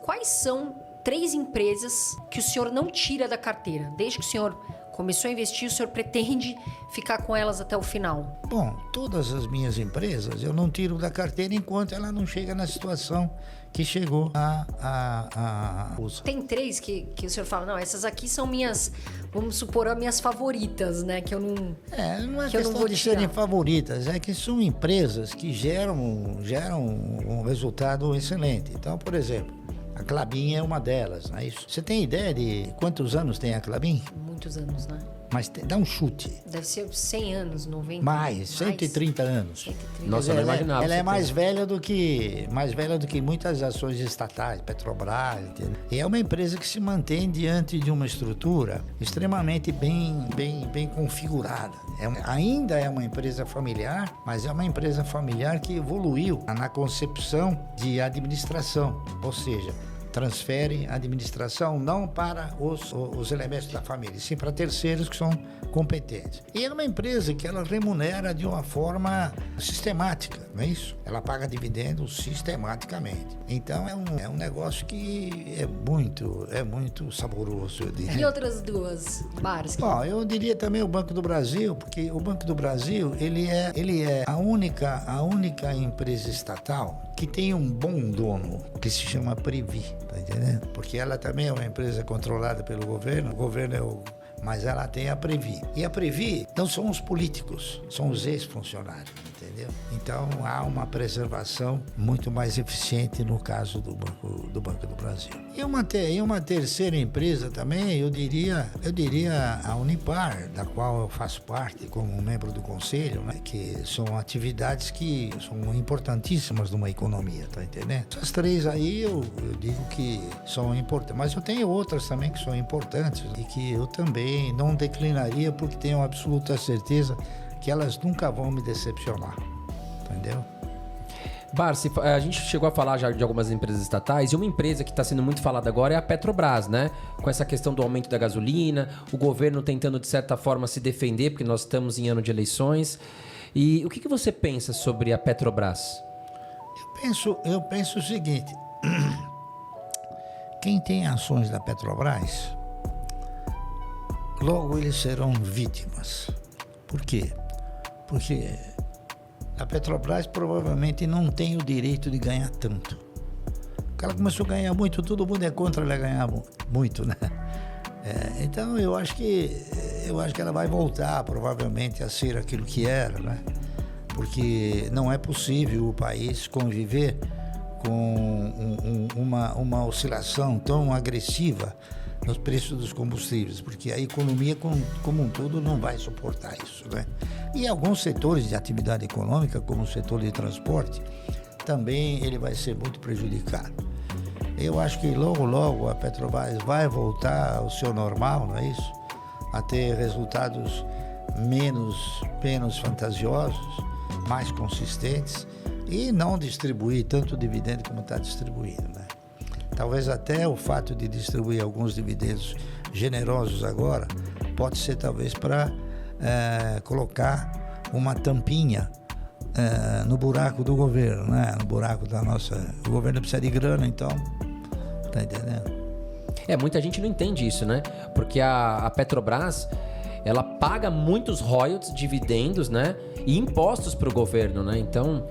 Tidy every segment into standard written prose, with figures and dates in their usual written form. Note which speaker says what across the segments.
Speaker 1: Quais são 3 empresas que o senhor não tira da carteira? Desde que o senhor começou a investir, o senhor pretende ficar com elas até o final?
Speaker 2: Bom, todas as minhas empresas eu não tiro da carteira enquanto ela não chega na situação que chegou a
Speaker 1: Tem 3 que o senhor fala, não, essas aqui são minhas, vamos supor, as minhas favoritas, né? Que eu não.
Speaker 2: Não é
Speaker 1: que eu não
Speaker 2: questão
Speaker 1: vou
Speaker 2: de
Speaker 1: tirar.
Speaker 2: serem favoritas, é que são empresas que geram um resultado excelente. Então, por exemplo, a Klabin é uma delas, não é isso? Você tem ideia de quantos anos tem a Klabin?
Speaker 1: Muitos anos, né?
Speaker 2: Mas dá um chute.
Speaker 1: Deve ser 100 anos, 90.
Speaker 2: Mais, 130 anos.
Speaker 1: 130.
Speaker 3: Nossa, eu não imaginava.
Speaker 2: Ela é mais velha do que muitas ações estatais, Petrobras, entendeu? E é uma empresa que se mantém diante de uma estrutura extremamente bem configurada. Ainda é uma empresa familiar, mas é uma empresa familiar que evoluiu na concepção de administração, ou seja, transfere a administração não para os elementos da família, sim para terceiros que são competentes. E é uma empresa que ela remunera de uma forma sistemática, não é isso? Ela paga dividendos sistematicamente. Então é um negócio que é muito saboroso, eu diria.
Speaker 1: E outras 2 bares?
Speaker 2: Bom, eu diria também o Banco do Brasil, porque o Banco do Brasil ele é a única empresa estatal que tem um bom dono, que se chama Previ, tá entendendo? Porque ela também é uma empresa controlada pelo governo, o governo mas ela tem a Previ. E a Previ não são os políticos, são os ex-funcionários, entendeu? Então há uma preservação muito mais eficiente no caso do Banco do Brasil. E uma terceira empresa também, eu diria a Unipar, da qual eu faço parte como membro do conselho, né? Que são atividades que são importantíssimas numa economia, tá entendendo? Essas 3 aí eu digo que são importantes, mas eu tenho outras também que são importantes e que eu também não declinaria porque tenho absoluta certeza que elas nunca vão me decepcionar, entendeu?
Speaker 3: Barsi, a gente chegou a falar já de algumas empresas estatais e uma empresa que está sendo muito falada agora é a Petrobras, né? Com essa questão do aumento da gasolina, o governo tentando de certa forma se defender, porque nós estamos em ano de eleições. E o que você pensa sobre a Petrobras?
Speaker 2: Eu penso o seguinte, quem tem ações da Petrobras, logo eles serão vítimas. Por quê? Porque a Petrobras provavelmente não tem o direito de ganhar tanto. O cara começou a ganhar muito, todo mundo é contra ela ganhar muito, né? Então eu acho que ela vai voltar provavelmente a ser aquilo que era, né? Porque não é possível o país conviver com uma oscilação tão agressiva nos preços dos combustíveis, porque a economia como um todo não vai suportar isso, né? E alguns setores de atividade econômica, como o setor de transporte, também ele vai ser muito prejudicado. Eu acho que logo a Petrobras vai voltar ao seu normal, não é isso? A ter resultados menos fantasiosos, mais consistentes e não distribuir tanto dividendo como está distribuindo, né? Talvez até o fato de distribuir alguns dividendos generosos agora pode ser talvez para colocar uma tampinha no buraco do governo, né? No buraco da nossa... O governo precisa de grana, então... Tá entendendo?
Speaker 3: Muita gente não entende isso, né? Porque a Petrobras, ela paga muitos royalties, dividendos, né? E impostos para o governo, né? Então...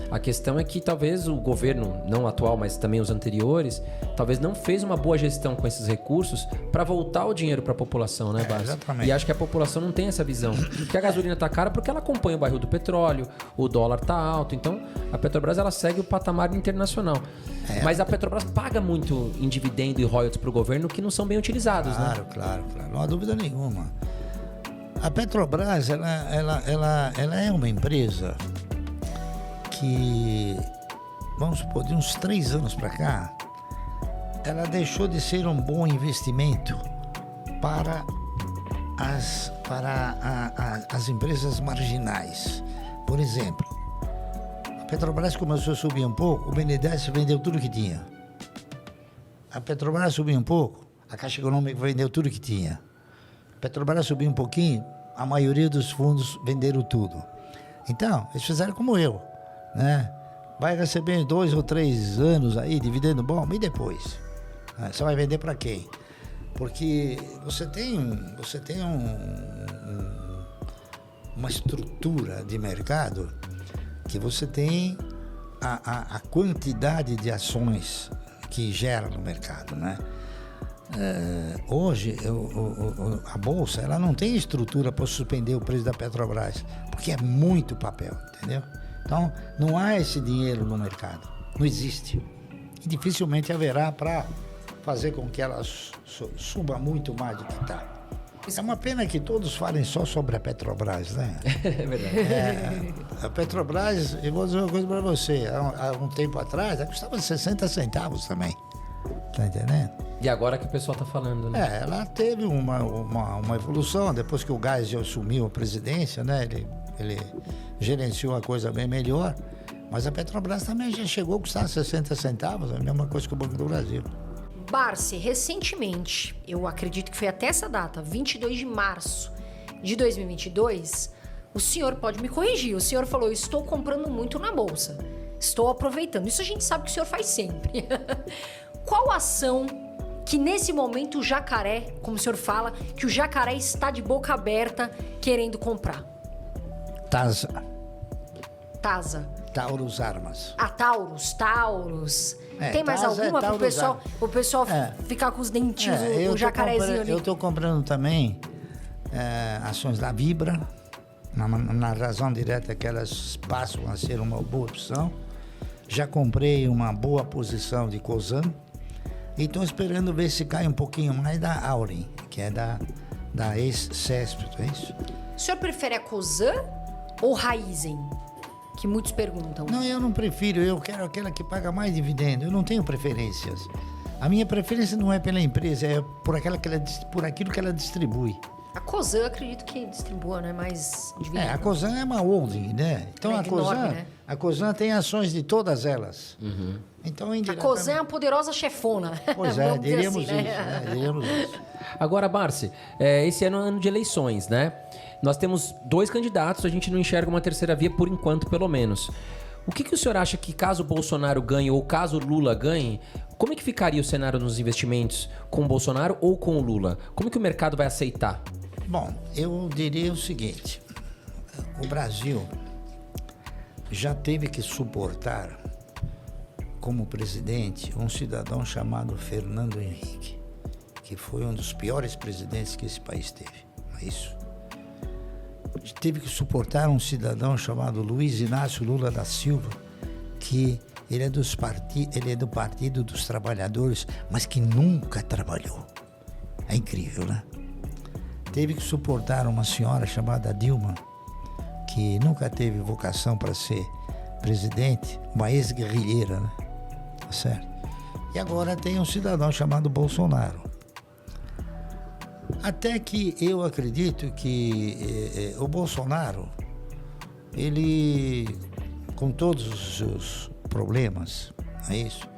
Speaker 3: A questão é que talvez o governo, não atual, mas também os anteriores, talvez não fez uma boa gestão com esses recursos para voltar o dinheiro para a população, né, Barsi?
Speaker 2: Exatamente.
Speaker 3: E acho que a população não tem essa visão. Porque a gasolina está cara porque ela acompanha o barril do petróleo, o dólar está alto. Então, a Petrobras ela segue o patamar internacional. Mas a Petrobras paga muito em dividendo e royalties para o governo que não são bem utilizados, né?
Speaker 2: Claro. Não há dúvida nenhuma. A Petrobras, ela é uma empresa que, vamos supor, de uns 3 anos para cá, ela deixou de ser um bom investimento para as empresas marginais. Por exemplo, a Petrobras começou a subir um pouco, o BNDES vendeu tudo que tinha. A Petrobras subiu um pouco, a Caixa Econômica vendeu tudo que tinha. A Petrobras subiu um pouquinho, a maioria dos fundos venderam tudo. Então, eles fizeram como eu, né? vai receber 2 ou 3 anos aí, dividendo bom, e depois? Você vai vender para quem? Porque você tem uma estrutura de mercado que você tem a quantidade de ações que gera no mercado, né? Hoje a bolsa ela não tem estrutura para suspender o preço da Petrobras, porque é muito papel, entendeu? Então não há esse dinheiro no mercado, não existe, e dificilmente haverá para fazer com que ela suba muito mais do que está. É uma pena que todos falem só sobre a Petrobras, né?
Speaker 3: É verdade.
Speaker 2: A Petrobras, eu vou dizer uma coisa para você, há um tempo atrás, ela custava 60 centavos também, tá entendendo?
Speaker 3: E agora que o pessoal tá falando, né?
Speaker 2: Ela teve uma evolução, depois que o Geisel assumiu a presidência, né? Ele gerenciou a coisa bem melhor, mas a Petrobras também já chegou a custar 60 centavos, a mesma coisa que o Banco do Brasil.
Speaker 1: Barsi, recentemente, eu acredito que foi até essa data, 22 de março de 2022, o senhor pode me corrigir, o senhor falou, estou comprando muito na bolsa, estou aproveitando. Isso a gente sabe que o senhor faz sempre. Qual ação que nesse momento o jacaré, como o senhor fala, que o jacaré está de boca aberta querendo comprar?
Speaker 2: TASA. Taurus Armas.
Speaker 1: Taurus. Tem mais alguma para o pessoal ficar com os dentinhos, o jacarezinho ali?
Speaker 2: Eu estou comprando também ações da Vibra, na razão direta que elas passam a ser uma boa opção. Já comprei uma boa posição de Cosan e estou esperando ver se cai um pouquinho mais da Auren, que é da ex-CESP, não é isso?
Speaker 1: O senhor prefere a Cosan ou Raizen? Que muitos perguntam.
Speaker 2: Não, eu não prefiro, eu quero aquela que paga mais dividendo, eu não tenho preferências. A minha preferência não é pela empresa, é por aquilo que ela distribui.
Speaker 1: A Cosan, eu acredito que distribua, né, mais dividendo.
Speaker 2: A Cosan é uma holding, né? Então a Cosan tem ações de todas elas.
Speaker 3: Uhum.
Speaker 2: Então,
Speaker 1: a Cosan é a poderosa chefona.
Speaker 2: Pois é, diríamos assim, diríamos isso.
Speaker 3: Agora, Barsi, esse ano é ano de eleições, né? Nós temos 2 candidatos, a gente não enxerga uma terceira via por enquanto, pelo menos. O que o senhor acha que caso o Bolsonaro ganhe ou caso o Lula ganhe, como é que ficaria o cenário nos investimentos com o Bolsonaro ou com o Lula? Como que o mercado vai aceitar?
Speaker 2: Bom, eu diria o seguinte, o Brasil já teve que suportar como presidente um cidadão chamado Fernando Henrique, que foi um dos piores presidentes que esse país teve, não é isso? Teve que suportar um cidadão chamado Luiz Inácio Lula da Silva, que ele é do Partido dos Trabalhadores, mas que nunca trabalhou. É incrível, né? Teve que suportar uma senhora chamada Dilma, que nunca teve vocação para ser presidente, uma ex-guerrilheira, né? Tá certo? E agora tem um cidadão chamado Bolsonaro. Até que eu acredito que o Bolsonaro, ele, com todos os seus problemas, é isso,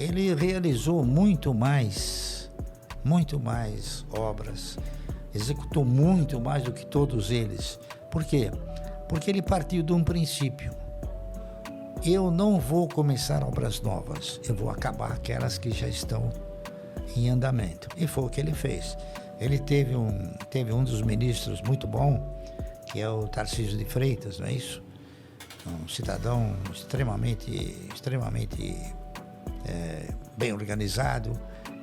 Speaker 2: ele realizou muito mais obras, executou muito mais do que todos eles. Por quê? Porque ele partiu de um princípio. Eu não vou começar obras novas, eu vou acabar aquelas que já estão em andamento. E foi o que ele fez. Ele teve um dos ministros muito bom, que é o Tarcísio de Freitas, não é isso? Um cidadão extremamente bem organizado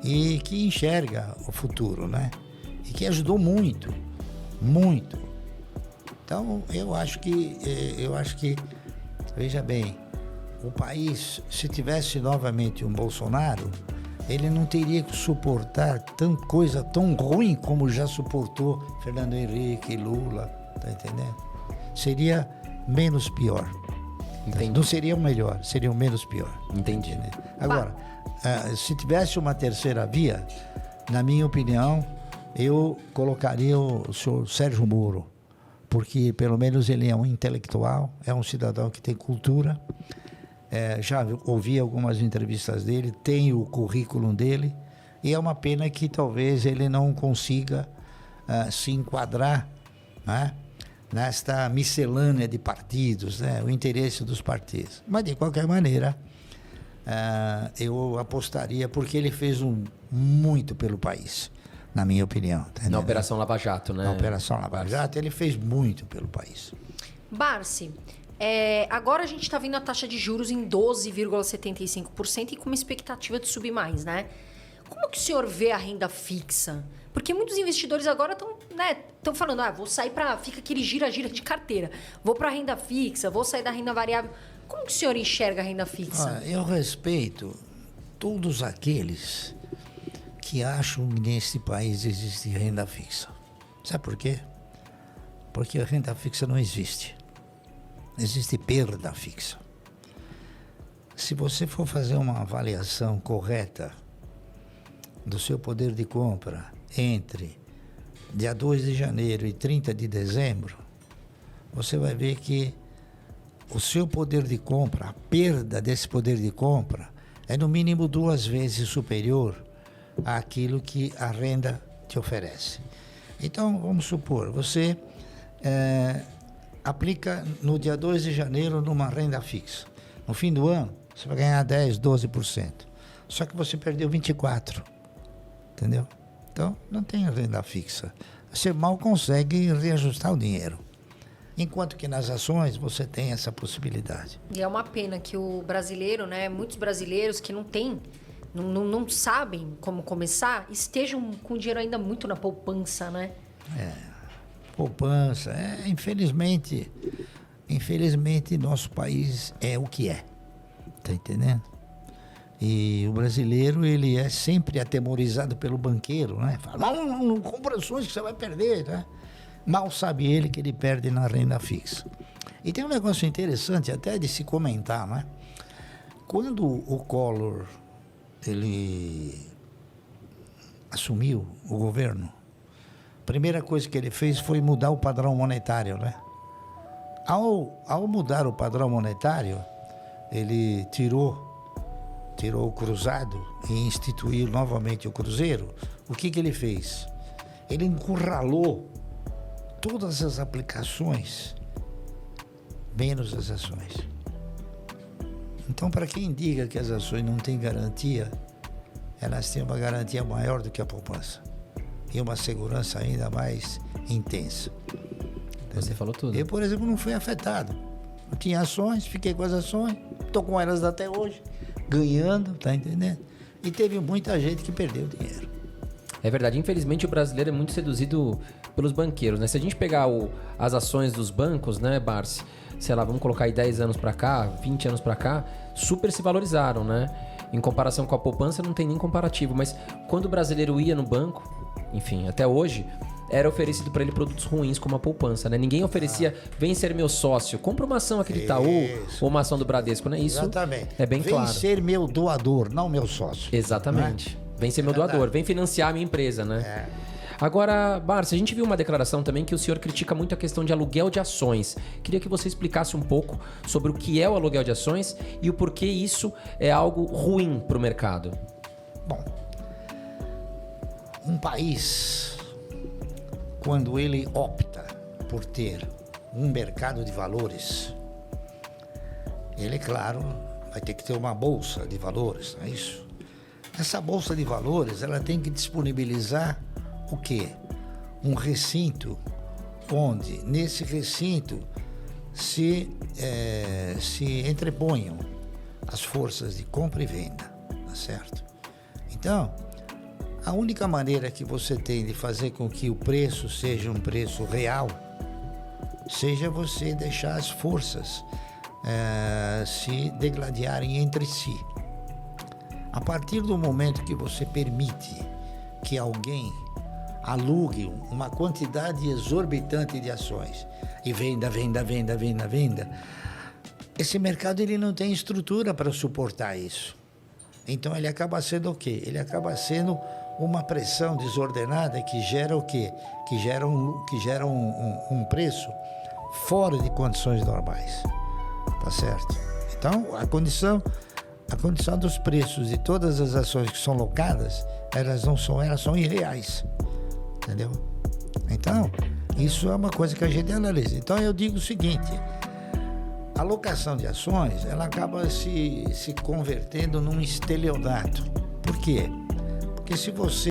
Speaker 2: e que enxerga o futuro, né? E que ajudou muito. Então, eu acho que, veja bem, o país, se tivesse novamente um Bolsonaro, ele não teria que suportar coisa tão ruim como já suportou Fernando Henrique, Lula, tá entendendo? Seria menos pior.
Speaker 3: Entendi.
Speaker 2: Não seria o melhor, seria o menos pior.
Speaker 3: Entendi.
Speaker 2: Né? Agora, se tivesse uma terceira via, na minha opinião, eu colocaria o senhor Sérgio Moro, porque pelo menos ele é um intelectual, é um cidadão que tem cultura. Já ouvi algumas entrevistas dele, tem o currículo dele, e é uma pena que talvez ele não consiga se enquadrar, né, nesta miscelânea de partidos, né? O interesse dos partidos. Mas, de qualquer maneira, eu apostaria porque ele fez muito pelo país, na minha opinião. Entendeu?
Speaker 3: Na Operação Lava Jato, né?
Speaker 2: Na Operação Lava Jato, ele fez muito pelo país.
Speaker 1: Barsi, agora a gente está vendo a taxa de juros em 12,75% e com uma expectativa de subir mais, né? Como que o senhor vê a renda fixa? Porque muitos investidores agora estão falando, vou sair fica aquele gira-gira de carteira. Vou para a renda fixa, vou sair da renda variável. Como que o senhor enxerga a renda fixa?
Speaker 2: Eu respeito todos aqueles que acham que nesse país existe renda fixa. Sabe por quê? Porque a renda fixa não existe. Existe perda fixa. Se você for fazer uma avaliação correta do seu poder de compra entre dia 2 de janeiro e 30 de dezembro, você vai ver que o seu poder de compra, a perda desse poder de compra, é no mínimo 2 vezes superior àquilo que a renda te oferece. Então, vamos supor, você aplica no dia 2 de janeiro numa renda fixa. No fim do ano, você vai ganhar 10%, 12%. Só que você perdeu 24%. Entendeu? Então, não tem renda fixa. Você mal consegue reajustar o dinheiro. Enquanto que nas ações você tem essa possibilidade.
Speaker 1: E é uma pena que o brasileiro, né, muitos brasileiros que não sabem como começar, estejam com o dinheiro ainda muito na poupança, né?
Speaker 2: Poupança. Infelizmente, nosso país é o que é. Tá entendendo? E o brasileiro, ele é sempre atemorizado pelo banqueiro, né? Fala, não compra ações que você vai perder, né? Mal sabe ele que ele perde na renda fixa. E tem um negócio interessante até de se comentar, né? Quando o Collor, ele assumiu o governo, a primeira coisa que ele fez foi mudar o padrão monetário, né? Ao mudar o padrão monetário, ele tirou o cruzado e instituiu novamente o cruzeiro. O que ele fez? Ele encurralou todas as aplicações, menos as ações. Então, para quem diga que as ações não têm garantia, elas têm uma garantia maior do que a poupança e uma segurança ainda mais intensa.
Speaker 3: Você falou tudo.
Speaker 2: Eu, por exemplo, não fui afetado. Eu tinha ações, fiquei com as ações, estou com elas até hoje, ganhando, tá entendendo? E teve muita gente que perdeu dinheiro.
Speaker 3: É verdade, infelizmente o brasileiro é muito seduzido pelos banqueiros, né? Se a gente pegar as ações dos bancos, né, Barsi? Sei lá, vamos colocar aí 10 anos pra cá, 20 anos pra cá, super se valorizaram, né? Em comparação com a poupança não tem nem comparativo, mas quando o brasileiro ia no banco, enfim, até hoje, era oferecido para ele produtos ruins como a poupança, né? Ninguém oferecia, vem ser meu sócio, compra uma ação aqui do Itaú ou uma ação do Bradesco, né? Isso
Speaker 2: exatamente.
Speaker 3: É bem claro.
Speaker 2: Vem ser meu doador, não meu sócio.
Speaker 3: Exatamente. Vem ser meu doador, vem financiar a minha empresa, né? Agora, Barsi, a gente viu uma declaração também que o senhor critica muito a questão de aluguel de ações. Queria que você explicasse um pouco sobre o que é o aluguel de ações e o porquê isso é algo ruim para o mercado.
Speaker 2: Bom, um país, quando ele opta por ter um mercado de valores, ele, claro, vai ter que ter uma bolsa de valores, não é isso? Essa bolsa de valores, ela tem que disponibilizar o quê? Um recinto onde, nesse recinto, se entreponham as forças de compra e venda, tá certo? Então, a única maneira que você tem de fazer com que o preço seja um preço real, seja você deixar as forças se degladiarem entre si. A partir do momento que você permite que alguém alugue uma quantidade exorbitante de ações e venda, esse mercado ele não tem estrutura para suportar isso. Então ele acaba sendo o quê? Ele acaba sendo uma pressão desordenada que gera o quê? Que gera um preço fora de condições normais. Tá certo? Então a condição dos preços de todas as ações que são locadas, elas são irreais. Entendeu? Então, Isso é uma coisa que a gente analisa. Então eu digo o seguinte, a alocação de ações, ela acaba se convertendo num estelionato. Por quê? Porque se você